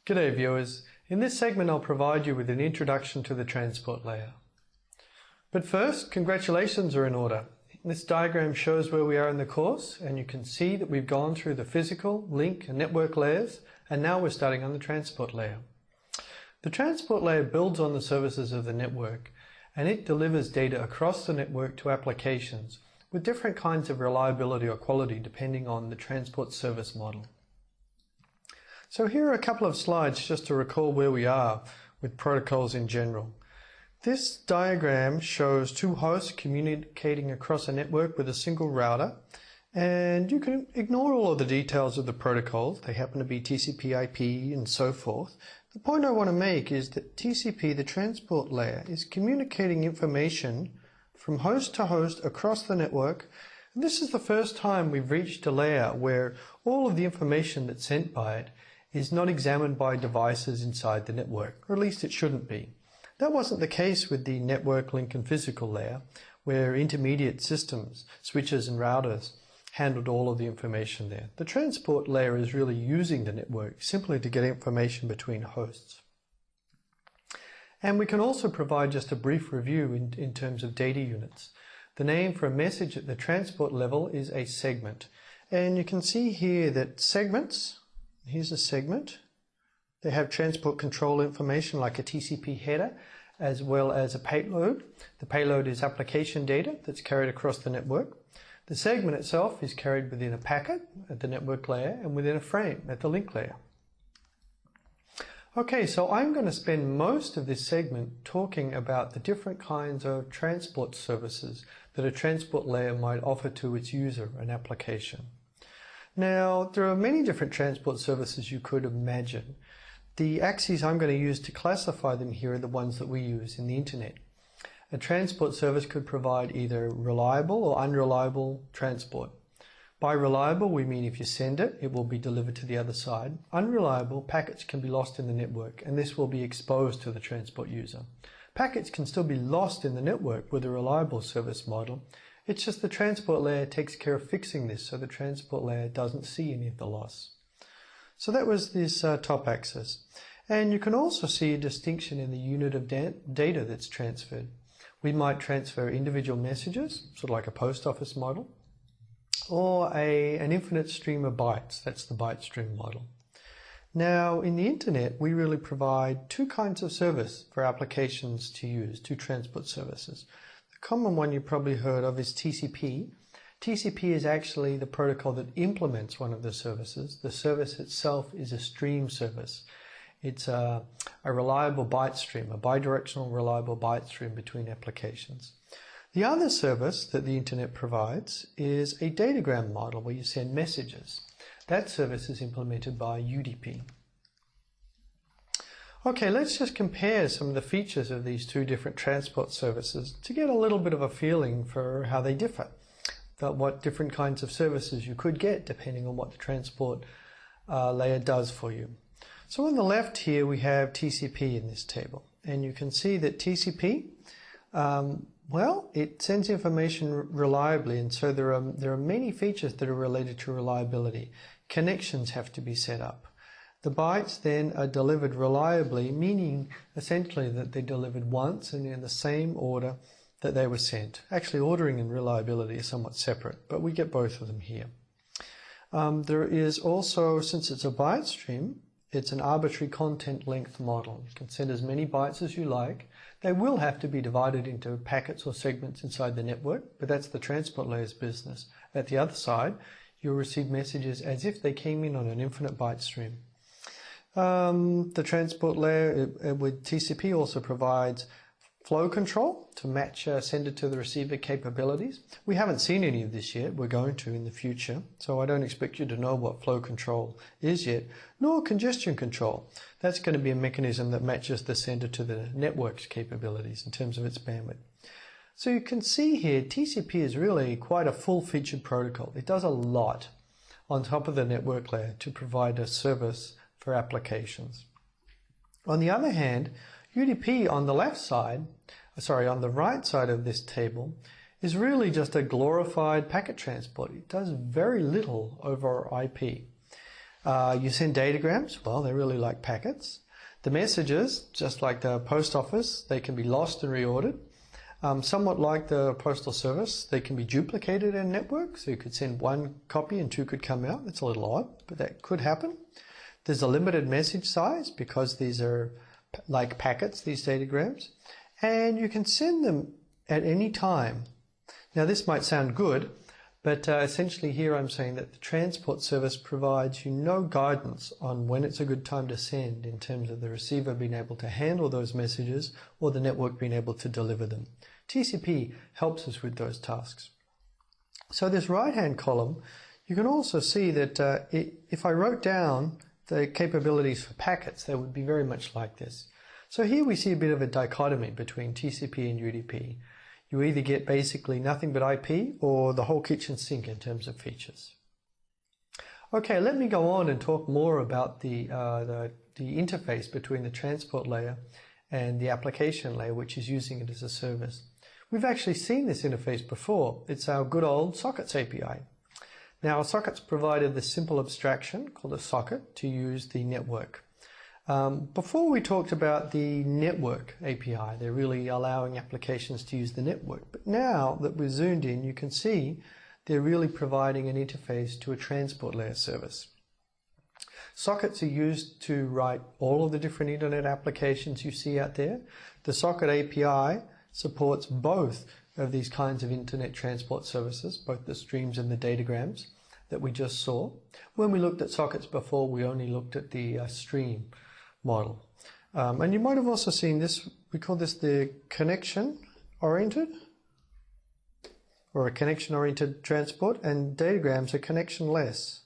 G'day viewers. In this segment I'll provide you with an introduction to the transport layer. But first, congratulations are in order. This diagram shows where we are in the course, and you can see that we've gone through the physical, link and network layers, and now we're starting on the transport layer. The transport layer builds on the services of the network, and it delivers data across the network to applications with different kinds of reliability or quality depending on the transport service model. So here are a couple of slides just to recall where we are with protocols in general. This diagram shows two hosts communicating across a network with a single router, and you can ignore all of the details of the protocols. They happen to be TCP/IP and so forth. The point I want to make is that TCP, the transport layer, is communicating information from host to host across the network. And this is the first time we've reached a layer where all of the information that's sent by it is not examined by devices inside the network, or at least it shouldn't be. That wasn't the case with the network, link and physical layer, where intermediate systems, switches and routers, handled all of the information there. The transport layer is really using the network simply to get information between hosts. And we can also provide just a brief review in terms of data units. The name for a message at the transport level is a segment. And you can see here that segments, here's a segment. They have transport control information like a TCP header as well as a payload. The payload is application data that's carried across the network. The segment itself is carried within a packet at the network layer and within a frame at the link layer. Okay, so I'm going to spend most of this segment talking about the different kinds of transport services that a transport layer might offer to its user and application. Now, there are many different transport services you could imagine. The axes I'm going to use to classify them here are the ones that we use in the internet. A transport service could provide either reliable or unreliable transport. By reliable, we mean if you send it, it will be delivered to the other side. Unreliable, packets can be lost in the network, and this will be exposed to the transport user. Packets can still be lost in the network with a reliable service model. It's just the transport layer takes care of fixing this, so the transport layer doesn't see any of the loss. So that was this top axis. And you can also see a distinction in the unit of data that's transferred. We might transfer individual messages, sort of like a post office model, or an infinite stream of bytes. That's the byte stream model. Now, in the internet, we really provide two kinds of service for applications to use, two transport services. The common one you probably heard of is TCP. TCP is actually the protocol that implements one of the services. The service itself is a stream service. It's a reliable byte stream, a bidirectional reliable byte stream between applications. The other service that the internet provides is a datagram model where you send messages. That service is implemented by UDP. Okay, let's just compare some of the features of these two different transport services to get a little bit of a feeling for how they differ, what different kinds of services you could get depending on what the transport layer does for you. So on the left here we have TCP in this table, and you can see that TCP, well, it sends information reliably, and so there are many features that are related to reliability. Connections have to be set up. The bytes then are delivered reliably, meaning essentially that they're delivered once and in the same order that they were sent. Actually, ordering and reliability are somewhat separate, but we get both of them here. There is also, since it's a byte stream, it's an arbitrary content length model. You can send as many bytes as you like. They will have to be divided into packets or segments inside the network, but that's the transport layer's business. At the other side, you'll receive messages as if they came in on an infinite byte stream. The transport layer with TCP also provides flow control to match sender to the receiver capabilities. We haven't seen any of this yet. We're going to in the future. So I don't expect you to know what flow control is yet, nor congestion control. That's going to be a mechanism that matches the sender to the network's capabilities in terms of its bandwidth. So you can see here, TCP is really quite a full-featured protocol. It does a lot on top of the network layer to provide a service for applications. On the other hand, UDP on the left side, on the right side of this table, is really just a glorified packet transport. It does very little over IP. You send datagrams, well, they really like packets. The messages, just like the post office, they can be lost and reordered. Somewhat like the postal service, they can be duplicated in network, so you could send one copy and two could come out. It's a little odd, but that could happen. There's a limited message size because these are like packets, these datagrams, and you can send them at any time. Now this might sound good, but essentially here I'm saying that the transport service provides you no guidance on when it's a good time to send in terms of the receiver being able to handle those messages or the network being able to deliver them. TCP helps us with those tasks. So this right-hand column, you can also see that if I wrote down the capabilities for packets, they would be very much like this. So here we see a bit of a dichotomy between TCP and UDP. You either get basically nothing but IP or the whole kitchen sink in terms of features. Okay, let me go on and talk more about the interface between the transport layer and the application layer, which is using it as a service. We've actually seen this interface before. It's our good old Sockets API. Now, Sockets provided the simple abstraction called a socket to use the network. Before we talked about the network API, they're really allowing applications to use the network. But now that we're zoomed in, you can see they're really providing an interface to a transport layer service. Sockets are used to write all of the different internet applications you see out there. The Socket API supports both of these kinds of internet transport services, both the streams and the datagrams that we just saw. When we looked at sockets before, we only looked at the stream model. And you might have also seen this, we call this the connection-oriented, or a connection-oriented transport, and datagrams are connection-less.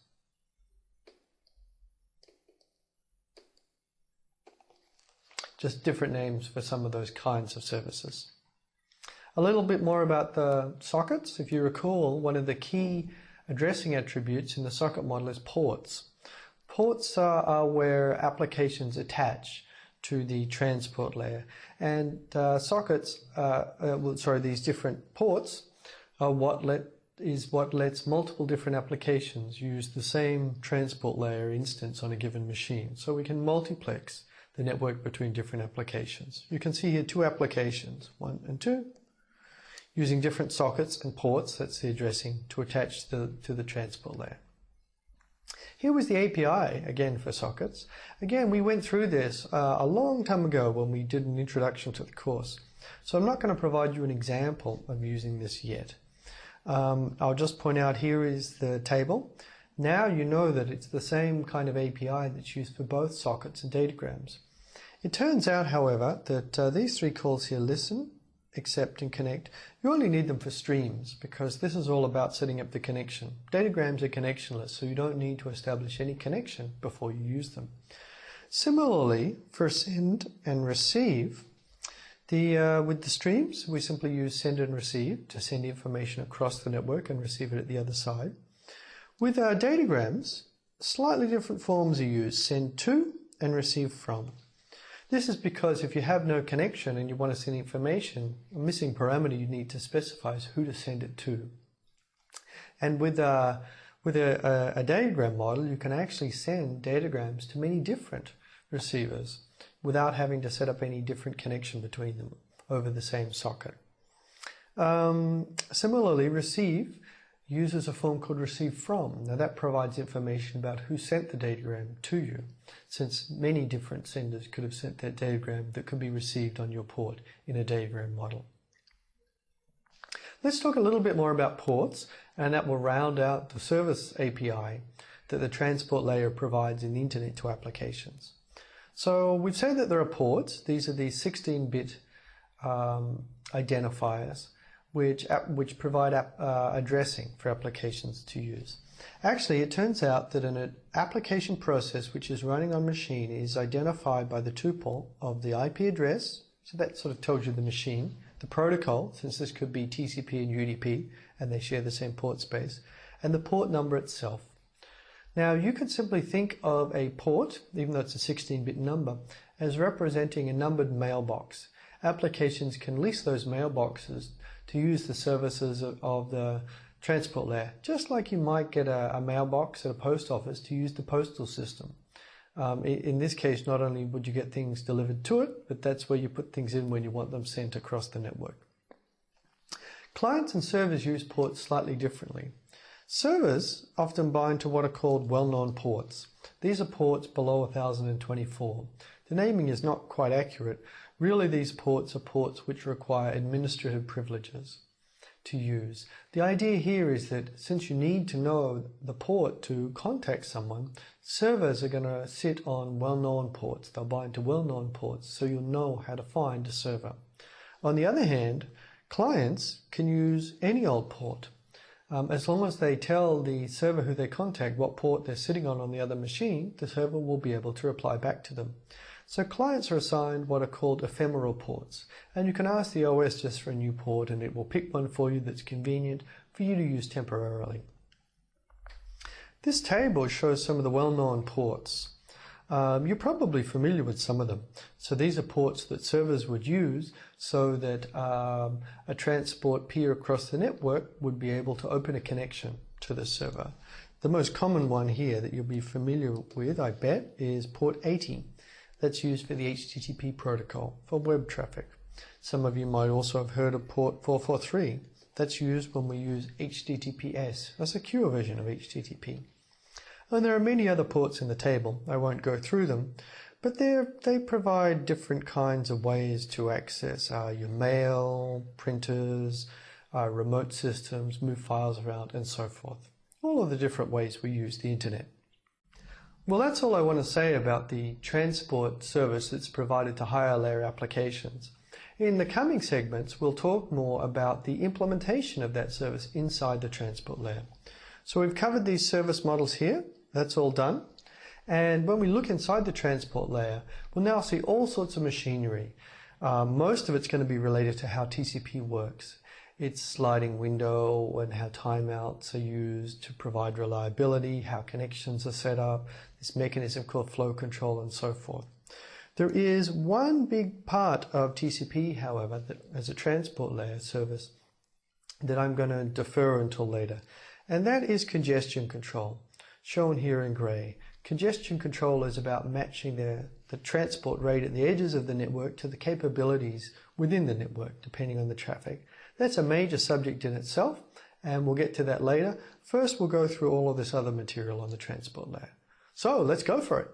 Just different names for some of those kinds of services. A little bit more about the sockets. If you recall, one of the key addressing attributes in the socket model is ports. Ports are where applications attach to the transport layer, and sockets, these different ports are what lets multiple different applications use the same transport layer instance on a given machine. So we can multiplex the network between different applications. You can see here two applications, 1 and 2, using different sockets and ports, that's the addressing, to attach to the transport layer. Here was the API, again, for sockets. Again, we went through this a long time ago when we did an introduction to the course. So I'm not going to provide you an example of using this yet. I'll just point out here is the table. Now you know that it's the same kind of API that's used for both sockets and datagrams. It turns out, however, that these three calls here, listen, accept, and connect, you only need them for streams because this is all about setting up the connection. Datagrams are connectionless, so you don't need to establish any connection before you use them. Similarly, for send and receive, with the streams, we simply use send and receive to send information across the network and receive it at the other side. With our datagrams, slightly different forms are used, send to and receive from. This is because if you have no connection and you want to send information, a missing parameter you need to specify is who to send it to. And with a datagram model, you can actually send datagrams to many different receivers without having to set up any different connection between them over the same socket. Similarly, receive uses a form called receive from. Now that provides information about who sent the datagram to you, since many different senders could have sent that datagram that could be received on your port in a datagram model. Let's talk a little bit more about ports, and that will round out the service API that the transport layer provides in the internet to applications. So we've said that there are ports. These are the 16-bit identifiers which provide addressing for applications to use. Actually, it turns out that an application process which is running on machine is identified by the tuple of the IP address, so that sort of tells you the machine, the protocol, since this could be TCP and UDP, and they share the same port space, and the port number itself. Now, you could simply think of a port, even though it's a 16-bit number, as representing a numbered mailbox. Applications can lease those mailboxes to use the services of the transport layer, just like you might get a mailbox at a post office to use the postal system. In this case, not only would you get things delivered to it, but that's where you put things in when you want them sent across the network. Clients and servers use ports slightly differently. Servers often bind to what are called well-known ports. These are ports below 1024. The naming is not quite accurate. Really, these ports are ports which require administrative privileges to use. The idea here is that since you need to know the port to contact someone, servers are going to sit on well-known ports. They'll bind to well-known ports, so you'll know how to find a server. On the other hand, clients can use any old port. As long as they tell the server who they contact what port they're sitting on the other machine, the server will be able to reply back to them. So clients are assigned what are called ephemeral ports, and you can ask the OS just for a new port and it will pick one for you that's convenient for you to use temporarily. This table shows some of the well-known ports. You're probably familiar with some of them. So these are ports that servers would use so that a transport peer across the network would be able to open a connection to the server. The most common one here that you'll be familiar with, I bet, is port 80. That's used for the HTTP protocol for web traffic. Some of you might also have heard of port 443. That's used when we use HTTPS, a secure version of HTTP. And there are many other ports in the table. I won't go through them, but they provide different kinds of ways to access your mail, printers, remote systems, move files around, and so forth. All of the different ways we use the internet. Well, that's all I want to say about the transport service that's provided to higher layer applications. In the coming segments, we'll talk more about the implementation of that service inside the transport layer. So we've covered these service models here. That's all done. And when we look inside the transport layer, we'll now see all sorts of machinery. Most of it's going to be related to how TCP works. Its sliding window and how timeouts are used to provide reliability, how connections are set up, this mechanism called flow control, and so forth. There is one big part of TCP, however, that as a transport layer service that I'm going to defer until later, and that is congestion control, shown here in gray. Congestion control is about matching the transport rate at the edges of the network to the capabilities within the network, depending on the traffic. That's a major subject in itself, and we'll get to that later. First, we'll go through all of this other material on the transport layer. So let's go for it.